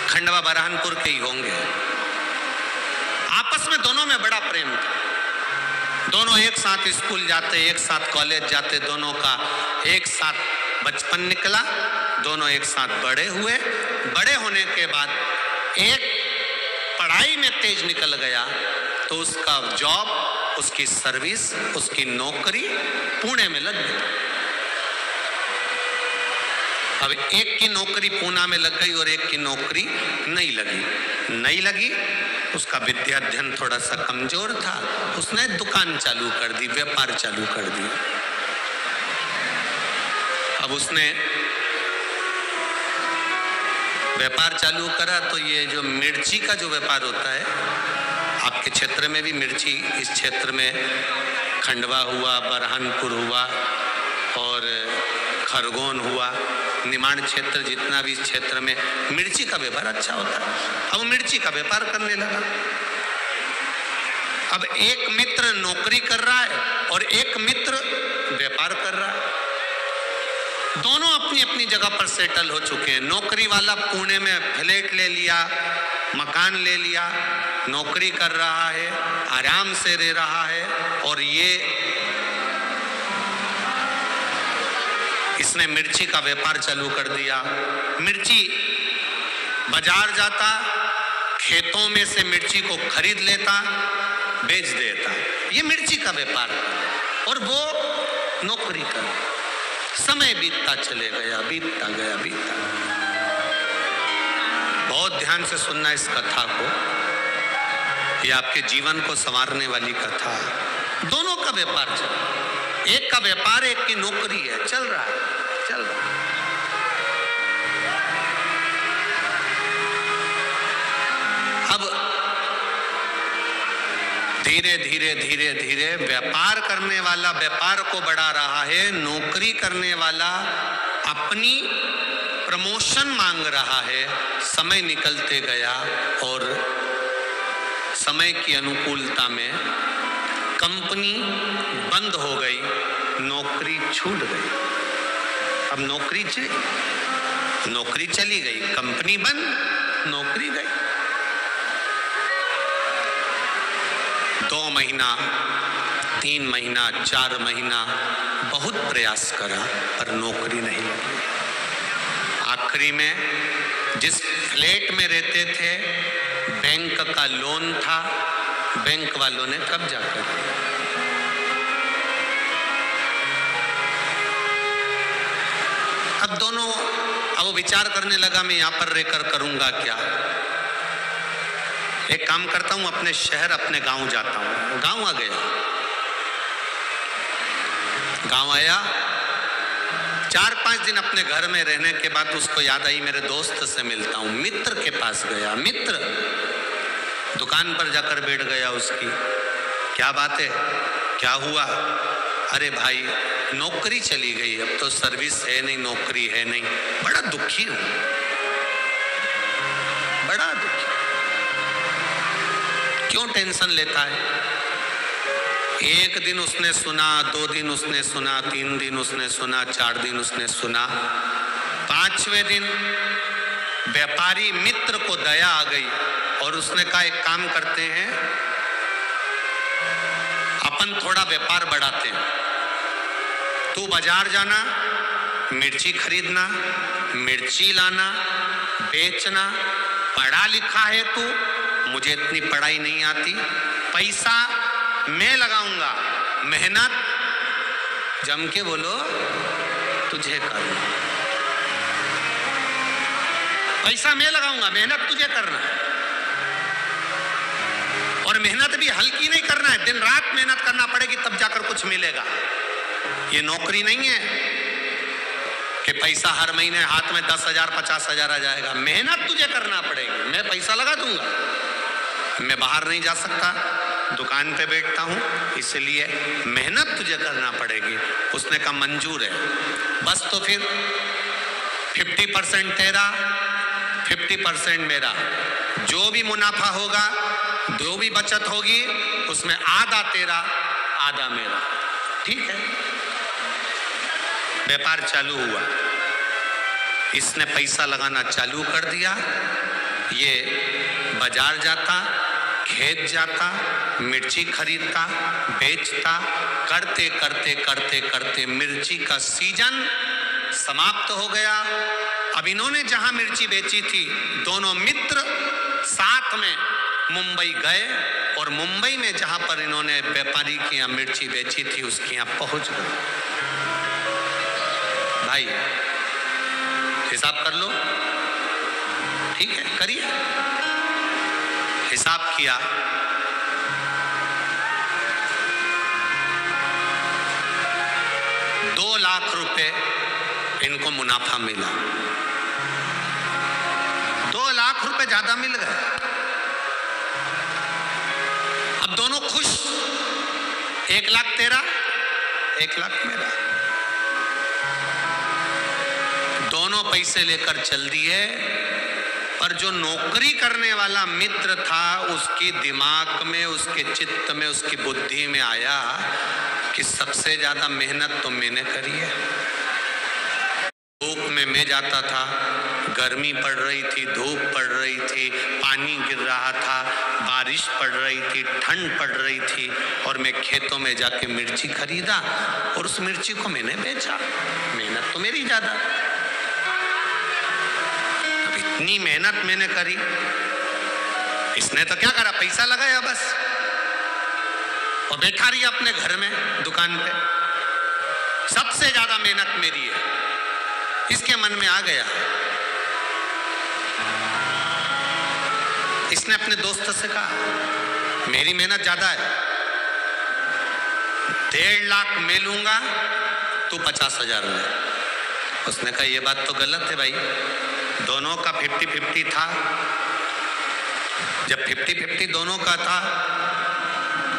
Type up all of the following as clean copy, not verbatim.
खंडवा बरहानपुर के ही होंगे। आपस में दोनों में बड़ा प्रेम था, दोनों एक साथ स्कूल जाते, एक साथ कॉलेज जाते, दोनों का एक साथ बचपन निकला, दोनों एक साथ बड़े हुए। बड़े होने के बाद एक पढ़ाई में तेज निकल गया तो उसका जॉब, उसकी सर्विस, उसकी नौकरी पुणे में लग गई। अब एक की नौकरी पूना में लग गई और एक की नौकरी नहीं लगी। उसका विद्या अध्ययन थोड़ा सा कमजोर था, उसने दुकान चालू कर दी, व्यापार चालू कर दिया। अब उसने व्यापार चालू करा तो ये जो मिर्ची का जो व्यापार होता है, आपके क्षेत्र में भी मिर्ची, इस क्षेत्र में खंडवा हुआ, बरहानपुर हुआ और खरगोन हुआ, निमाड़ क्षेत्र, जितना भी इस क्षेत्र में मिर्ची का व्यापार अच्छा होता है। अब मिर्ची का व्यापार करने लगा। अब एक मित्र नौकरी कर रहा है और एक मित्र व्यापार कर रहा है। दोनों अपनी अपनी जगह पर सेटल हो चुके हैं। नौकरी वाला पुणे में फ्लैट ले लिया, मकान ले लिया, नौकरी कर रहा है, आराम से रह रहा है। और इसने मिर्ची का व्यापार चालू कर दिया। मिर्ची बाजार जाता, खेतों में से मिर्ची को खरीद लेता, बेच देता। ये मिर्ची का व्यापार, और वो नौकरी कर। समय बीतता चले गया, बीतता गया। बहुत ध्यान से सुनना इस कथा को, ये आपके जीवन को संवारने वाली कथा है। दोनों का व्यापार चल, एक का व्यापार, एक की नौकरी है, चल रहा है। अब धीरे धीरे व्यापार करने वाला व्यापार को बढ़ा रहा है, नौकरी करने वाला अपनी प्रमोशन मांग रहा है। समय निकलते गया और समय की अनुकूलता में कंपनी बंद हो गई, नौकरी छूट गई। अब नौकरी चली गई, कंपनी बंद, नौकरी गई। 2 महीना, 3 महीना, 4 महीना बहुत प्रयास करा पर नौकरी नहीं लगी। आखिरी में जिस फ्लैट में रहते थे, बैंक का लोन था, बैंक वालों ने कब्जा कर लिया। अब वो विचार करने लगा, मैं यहां पर रहकर करूंगा क्या? एक काम करता हूं, अपने शहर, अपने गांव जाता हूं। गांव आ गया, गांव आया। 4-5 दिन अपने घर में रहने के बाद उसको याद आई, मेरे दोस्त से मिलता हूं। मित्र के पास गया, मित्र दुकान पर जाकर बैठ गया। उसकी क्या बात है, क्या हुआ? अरे भाई, नौकरी चली गई, अब तो सर्विस है नहीं, नौकरी है नहीं। बड़ा दुखी हूं, बड़ा दुखी। क्यों टेंशन लेता है? 1 दिन उसने सुना, 2 दिन उसने सुना, 3 दिन उसने सुना, 4 दिन उसने सुना। 5वें दिन व्यापारी मित्र को दया आ गई और उसने कहा, एक काम करते हैं, अपन थोड़ा व्यापार बढ़ाते हैं। तू बाजार जाना, मिर्ची खरीदना, मिर्ची लाना, बेचना। पढ़ा लिखा है तू, मुझे इतनी पढ़ाई नहीं आती, पैसा मैं लगाऊंगा, मेहनत जम के बोलो तुझे करना। पैसा मैं लगाऊंगा, मेहनत तुझे करना है। और मेहनत भी हल्की नहीं करना है, दिन रात मेहनत करना पड़ेगी, तब जाकर कुछ मिलेगा। ये नौकरी नहीं है कि पैसा हर महीने हाथ में 10,000 50,000 आ जाएगा। मेहनत तुझे करना पड़ेगी। मैं पैसा लगा दूंगा, मैं बाहर नहीं जा सकता, दुकान पे बैठता हूं, इसलिए मेहनत तुझे करना पड़ेगी। उसने कहा मंजूर है। बस तो फिर 50% तेरा, 50% मेरा। जो भी मुनाफा होगा, जो भी बचत होगी, उसमें आधा तेरा, आधा मेरा। ठीक है। व्यापार चालू हुआ, इसने पैसा लगाना चालू कर दिया। ये बाजार जाता, खेत जाता, मिर्ची खरीदता, बेचता, करते करते करते करते मिर्ची का सीजन समाप्त हो गया। अब इन्होंने जहां मिर्ची बेची थी, दोनों मित्र साथ में मुंबई गए और मुंबई में जहां पर इन्होंने व्यापारी के यहाँ मिर्ची बेची थी उसके यहाँ पहुंच गए। भाई हिसाब कर लो, ठीक है, करिए। हिसाब किया, ₹2,00,000 इनको मुनाफा मिला। ₹2,00,000 ज्यादा मिल गए। अब दोनों खुश, 1,00,000 तेरा, 1,00,000 मेरा। दोनों पैसे लेकर चल दिए, पर जो नौकरी करने वाला मित्र था उसके दिमाग में, उसके चित्त में, उसकी बुद्धि में आया कि सबसे ज्यादा मेहनत तो मैंने करी है। धूप में मैं जाता था, गर्मी पड़ रही थी, धूप पड़ रही थी, पानी गिर रहा था, बारिश पड़ रही थी, ठंड पड़ रही थी, और मैं खेतों में जाके मिर्ची खरीदा और उस मिर्ची को मैंने बेचा। मेहनत तो मेरी ज्यादा, अब इतनी मेहनत मैंने करी, इसने तो क्या करा, पैसा लगाया बस, और बैठा रही अपने घर में दुकान पे। सबसे ज्यादा मेहनत मेरी है, इसके मन में आ गया। इसने अपने दोस्त से कहा मेरी मेहनत ज्यादा है, 1,50,000 मैं लूंगा, तू 50,000 ले। उसने कहा ये बात तो गलत है भाई, दोनों का 50-50 था। जब 50-50 दोनों का था,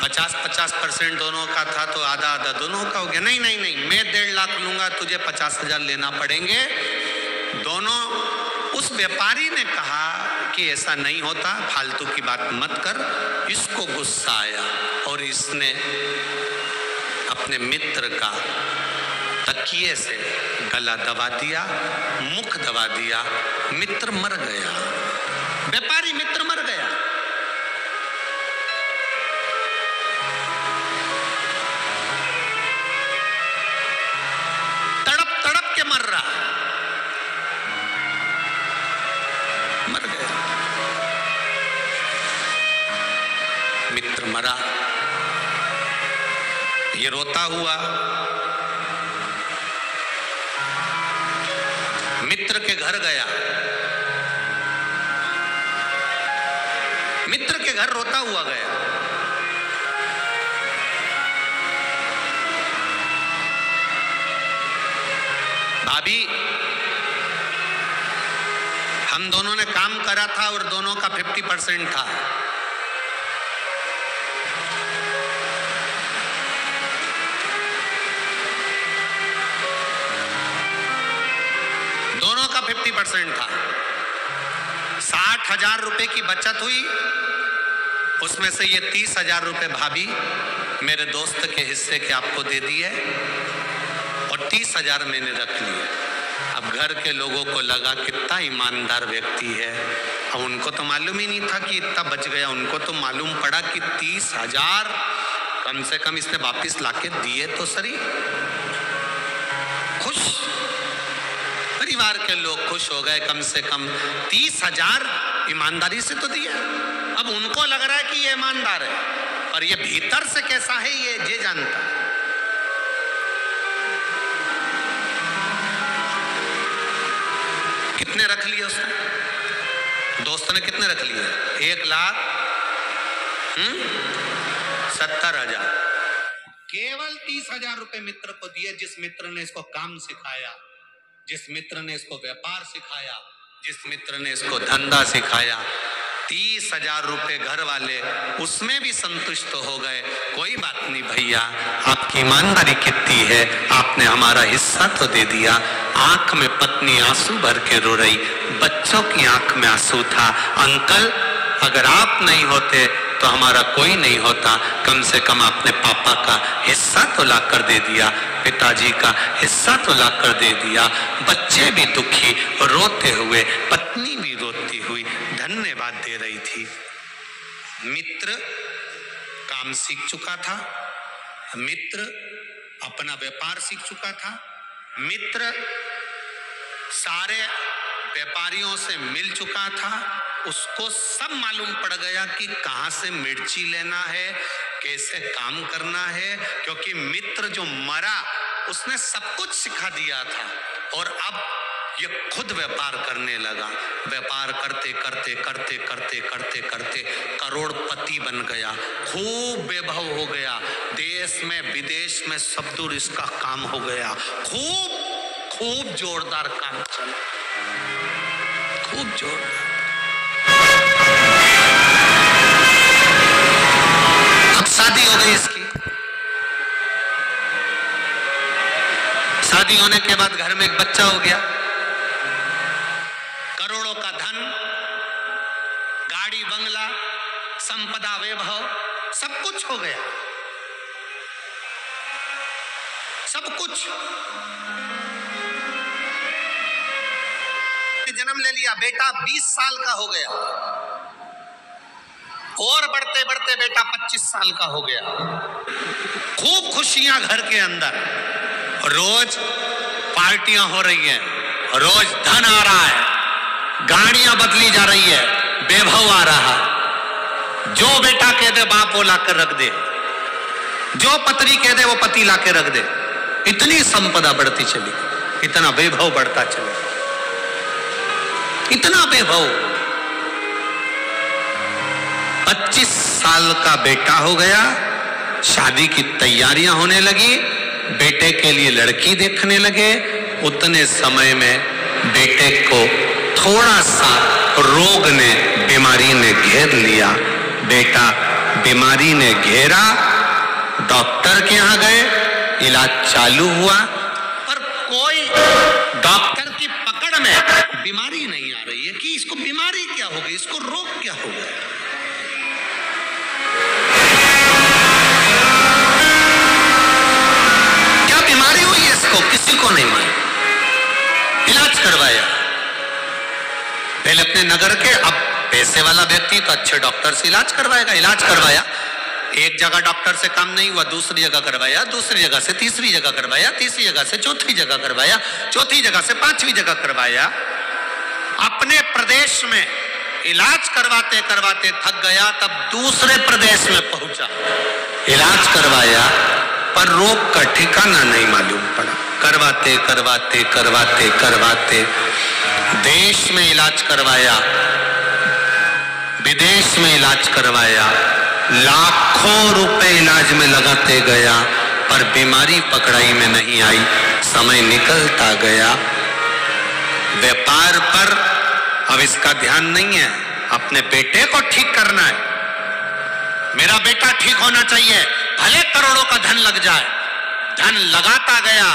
50-50% दोनों का था, तो आधा आधा दोनों का हो गया। नहीं नहीं नहीं, मैं 1,50,000 लूंगा, तुझे 50,000 लेना पड़ेंगे। दोनों, उस व्यापारी ने कहा कि ऐसा नहीं होता, फालतू की बात मत कर। इसको गुस्सा आया और इसने अपने मित्र का तकिए से गला दबा दिया, मुख दबा दिया, मित्र मर गया, व्यापारी मित्र मर गया। तड़प तड़प के मर रहा, मर गया, मित्र मरा। ये रोता हुआ मित्र के घर गया, मित्र के घर रोता हुआ गया। भाभी, हम दोनों ने काम करा था और दोनों का 50% था। दोनों का 50% था। 60,000 रुपए की बचत हुई, उसमें से ये 30,000 रुपए भाभी मेरे दोस्त के हिस्से के आपको दे दिए और 30,000 मैंने रख लिए। अब घर के लोगों को लगा कितना ईमानदार व्यक्ति है। अब उनको तो मालूम ही नहीं था कि इतना बच गया, उनको तो मालूम पड़ा कि 30,000 कम से कम इसने वापिस लाके दिए तो सही। खुश, परिवार के लोग खुश हो गए, कम से कम 30,000 ईमानदारी से तो दिया। अब उनको लग रहा है कि ये ईमानदार है, पर ये भीतर से कैसा है ये जानता है। कितने रख लिए उसने, दोस्त ने कितने रख लिए? 1,70,000। केवल 30,000 रुपए मित्र को दिए, जिस मित्र ने इसको काम सिखाया, जिस मित्र ने इसको व्यापार सिखाया, जिस मित्र ने इसको धंधा सिखाया। 30,000 रुपए घर वाले उसमें भी संतुष्ट हो गए। कोई बात नहीं भैया, आपकी ईमानदारी कितनी है, आपने हमारा हिस्सा तो दे दिया। आंख में पत्नी आंसू भर के रो रही, बच्चों की आंख में आंसू था। अंकल, अगर आप नहीं होते तो हमारा कोई नहीं होता, कम से कम आपने पापा का हिस्सा तो ला कर दे दिया, पिताजी का हिस्सा तो ला कर दे दिया। बच्चे भी दुखी रोते हुए, पत्नी भी रोती हुई धन्यवाद दे रही थी। मित्र काम सीख चुका था, मित्र अपना व्यापार सीख चुका था, मित्र सारे व्यापारियों से मिल चुका था, उसको सब मालूम पड़ गया कि कहां से मिर्ची लेना है, कैसे काम करना है, क्योंकि मित्र जो मरा उसने सब कुछ सिखा दिया था। और अब ये खुद व्यापार करने लगा, व्यापार करते करते करते करते करते करते करोड़पति बन गया, खूब वैभव हो गया, देश में विदेश में सब दूर इसका काम हो गया, खूब खूब जोरदार काम चला, खूब जोरदार। अब शादी हो गई इसकी, शादी होने के बाद घर में एक बच्चा हो गया, करोड़ों का धन, गाड़ी बंगला, संपदा वैभव, सब कुछ हो गया, सब कुछ। जन्म ले लिया, बेटा 20 साल का हो गया, और बढ़ते बढ़ते बेटा 25 साल का हो गया, खूब खुशियां घर के अंदर, रोज पार्टियां हो रही हैं, रोज धन आ रहा है, गाड़ियां बदली जा रही है, वैभव आ रहा, जो बेटा कह दे बाप वो लाकर रख दे, जो पत्नी कह दे वो पति लाकर रख दे, इतनी संपदा बढ़ती चली, इतना वैभव बढ़ता चला, इतना वैभव। 25 साल का बेटा हो गया, शादी की तैयारियां होने लगी, बेटे के लिए लड़की देखने लगे, उतने समय में बेटे को थोड़ा सा रोग ने, बीमारी ने घेर लिया, बेटा बीमारी ने घेरा, डॉक्टर के यहां गए, इलाज चालू हुआ, पर कोई डॉक्टर की पकड़ में बीमारी नहीं आ रही है कि इसको बीमारी क्या हो गई, इसको रोग क्या हो गया। क्या बीमारी हुई है इसको, किसी को नहीं मालूम। इलाज करवाया पहले अपने नगर के, अब पैसे वाला व्यक्ति तो अच्छे डॉक्टर से इलाज करवाएगा, इलाज करवाया, एक जगह डॉक्टर से काम नहीं हुआ, दूसरी जगह करवाया, दूसरी जगह से तीसरी जगह करवाया, तीसरी जगह से चौथी जगह करवाया, चौथी जगह से पांचवी जगह करवाया, अपने प्रदेश में इलाज करवाते करवाते थक गया, तब दूसरे प्रदेश में पहुंचा, इलाज करवाया, पर रोग का ठिकाना नहीं मालूम पड़ा, करवाते करवाते करवाते करवाते देश में इलाज करवाया, विदेश में इलाज करवाया, लाखों रुपए इलाज में लगाते गया, पर बीमारी पकड़ाई में नहीं आई, समय निकलता गया, व्यापार पर अब इसका ध्यान नहीं है, अपने बेटे को ठीक करना है, मेरा बेटा ठीक होना चाहिए, भले करोड़ों का धन लग जाए, धन लगाता गया,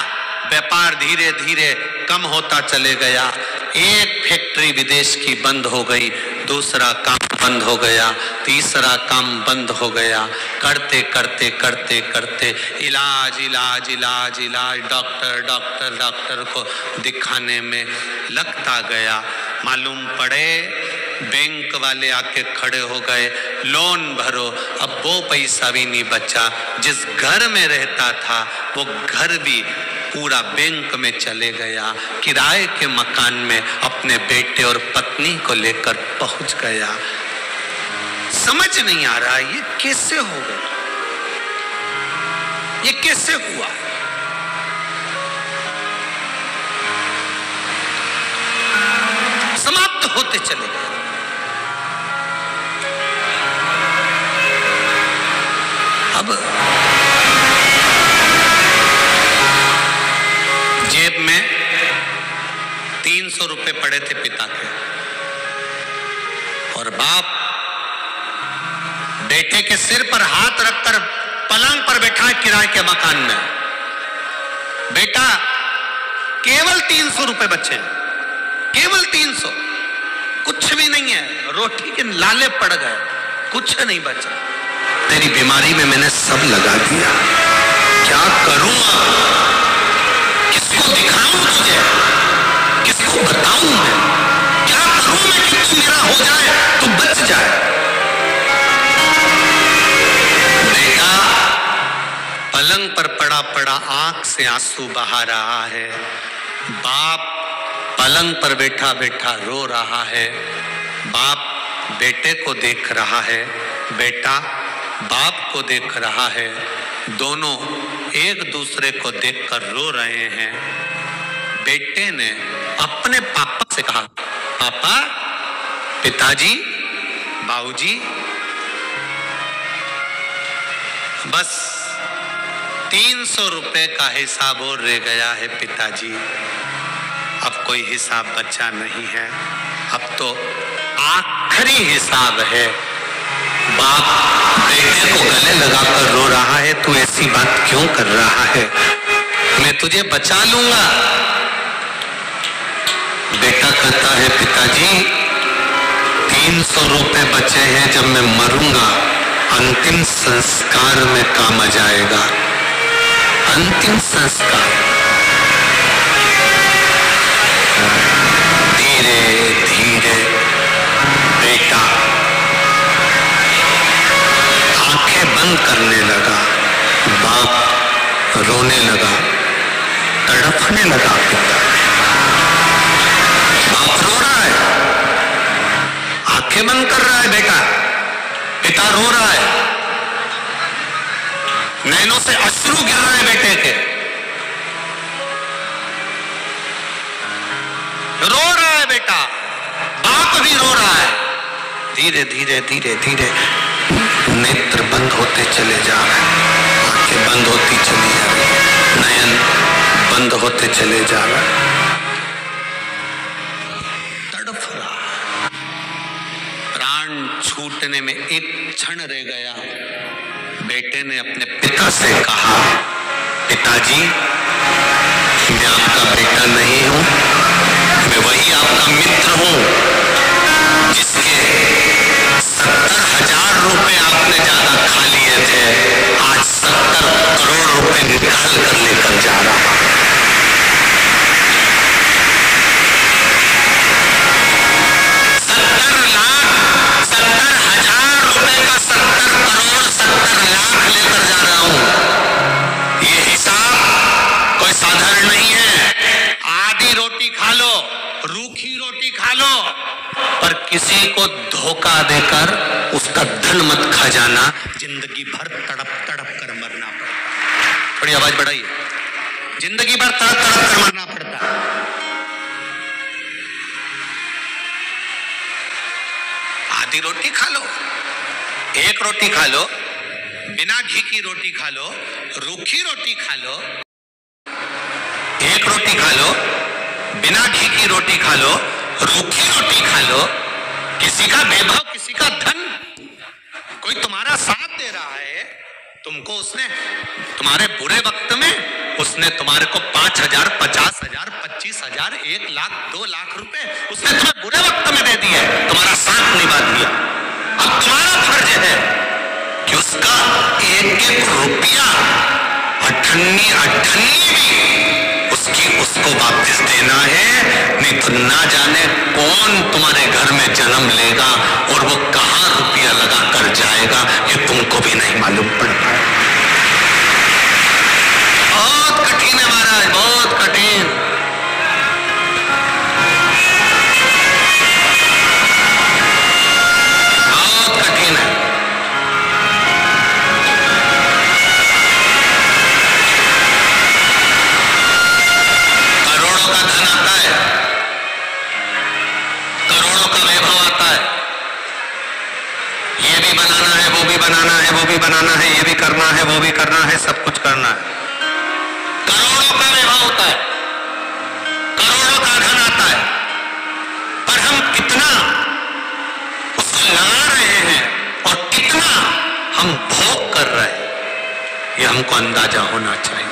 व्यापार धीरे धीरे कम होता चले गया, एक फैक्ट्री विदेश की बंद हो गई, दूसरा काम बंद हो गया, तीसरा काम बंद हो गया, करते करते करते करते इलाज इलाज इलाज इलाज, डॉक्टर डॉक्टर डॉक्टर को दिखाने में लगता गया, मालूम पड़े बैंक वाले आके खड़े हो गए, लोन भरो, अब वो पैसा भी नहीं बचा, जिस घर में रहता था वो घर भी पूरा बैंक में चले गया, किराए के मकान में अपने बेटे और पत्नी को लेकर पहुंच गया। समझ नहीं आ रहा ये कैसे हो गया, ये कैसे हुआ। समाप्त होते चले गए। अब जेब में 300 रुपए पड़े थे पिता के, और बाप बेटे के सिर पर हाथ रखकर पलंग पर बैठा है किराए के मकान में। बेटा केवल 300 रुपए बचे, केवल 300, कुछ भी नहीं है, रोटी के लाले पड़ गए, कुछ नहीं बचा। तेरी बीमारी में मैंने सब लगा दिया, क्या करूं अब? किसको दिखाऊं तुझे, किसको बताऊं मैं? क्या करूं मैं कि तू मेरा हो जाए, तू बच जाए? बेटा पलंग पर पड़ा पड़ा आंख से आंसू बहा रहा है। बाप पलंग पर बैठा बैठा रो रहा है। बाप बेटे को देख रहा है, बेटा बाप को देख रहा है। दोनों एक दूसरे को देखकर रो रहे हैं। बेटे ने अपने पापा से कहा, पापा, पिताजी, बाबूजी, बस 300 रुपए का हिसाब और रह गया है पिताजी, अब कोई हिसाब बचा नहीं है, अब तो आखिरी हिसाब है। बाप बेटे को गले लगाकर रो रहा है, तू ऐसी बात क्यों कर रहा है, मैं तुझे बचा लूंगा। बेटा कहता है, पिताजी 300 रुपए बचे हैं, जब मैं मरूंगा अंतिम संस्कार में काम आ जाएगा। अंतिम संस्कार। धीरे धीरे बेटा आंखें बंद करने लगा। बाप रोने लगा, तड़पने लगा। पिता बाप रो रहा है, आंखें बंद कर रहा है बेटा, पिता रो रहा है, नैनों से अश्रु गिर रहे हैं बेटे के, रो रहा है बेटा, बाप भी रो रहा है। धीरे धीरे धीरे धीरे नेत्र बंद होते चले जा रहे हैं, आंखें बंद होती चली जा रही है, नयन बंद होते चले जा रहा है, तड़फ रहा। प्राण छूटने में एक क्षण रह गया। बेटे ने अपने पिता से कहा, पिताजी मैं आपका बेटा नहीं हूं, मैं वही आपका मित्र हूं जिसके 70,000 रुपए आपने ज्यादा खा लिए थे, आज 70 करोड़ रुपए निकाल कर लेकर जा रहा हूं। 70,000 रुपए का 70 करोड़ 70 लाख लेकर जा रहा हूं। ये हिसाब कोई साधारण नहीं है। आधी रोटी खा लो, रूखी रोटी खा लो, पर किसी को धोखा देकर उसका धन मत खा जाना, जिंदगी भर तड़प तड़प कर मरना पड़ता। थोड़ी आवाज बढ़ाइए। जिंदगी भर तड़प तड़प कर मरना पड़ता। आधी रोटी खा लो, एक रोटी खा लो, बिना घी की रोटी खा लो, रूखी रोटी खा लो, एक रोटी खा लो, बिना घी की रोटी खा लो, रूखी रोटी खा लो। किसी का वैभव, किसी का धन, कोई तुम्हारा साथ दे रहा है, तुमको उसने तुम्हारे बुरे वक्त में उसने तुम्हारे को 5,000, 50,000, 25,000, 1 लाख, 2 लाख रुपए उसने तुम्हें बुरे वक्त में दे दिए, तुम्हारा साथ निभा दिया। अब तुम्हारा फर्ज है कि उसका एक एक रुपया अठन्नी अठन्नी भी उसको वापस देना है, नहीं तो ना जाने कौन तुम्हारे घर में जन्म लेगा और वो कहां रुपया लगा कर जाएगा, ये तुमको भी नहीं मालूम पड़ता है। बहुत कठिन है महाराज, बहुत कठिन। बहुत कठिन है। करोड़ों का धन आता है, करोड़ों का वैभव आता है, ये भी बनाना है, वो भी बनाना है, वो भी बनाना है, ये भी करना है, वो भी करना है, सब कुछ करना है। करोड़ों का वैभव होता है, करोड़ों का धन आता है, पर हम कितना उसको लगा रहे हैं और कितना हम भोग कर रहे हैं, ये हमको अंदाजा होना चाहिए।